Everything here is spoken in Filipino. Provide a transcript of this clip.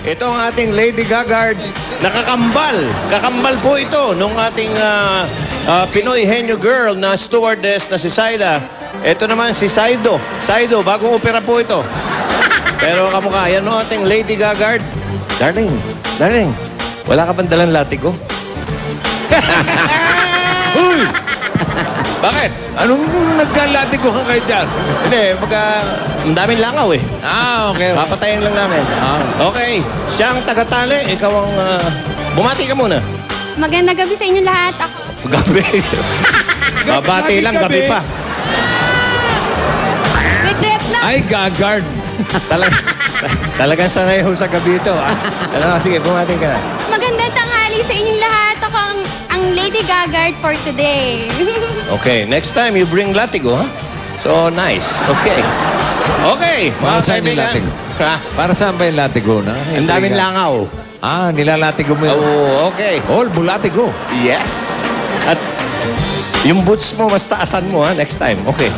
Ito ang ating Lady Gagard. Nakakambal. Kakambal po ito nung ating Pinoy henyo girl na stewardess na si Saida. Ito naman si Saido. Saido, bagong opera po ito. Pero kamukha, yan ang ating Lady Gagard. Darling, wala ka bang dalang latigo? Uy! Bakit? Anong nagkalatigo ka kayo dyan? Hindi, ang daming langaw eh. Ah, okay. Papatayin lang namin. Okay, siyang tagatali. Ikaw ang... bumati ka muna. Magandang gabi sa inyo lahat. Ako. Gabi. Babati lang, gabi pa. Legit lang. Ay, Gagard. Talagang sanay ho sa gabi ito. Ano, sige, bumati ka na. Magandang tanghali sa inyong lahat. Ako ang Lady Gagard for today. Okay, next time you bring latigo, ha? So nice. Okay. Okay, Para mga saan yung kaibigan. latigo? Ha? Para saan ba yung latigo na? Ang daming langaw. Ah, nilalatigo mo yun. Oh, okay. All bulatigo. Yes. At yung boots mo, mas taasan mo, ha? Next time. Okay.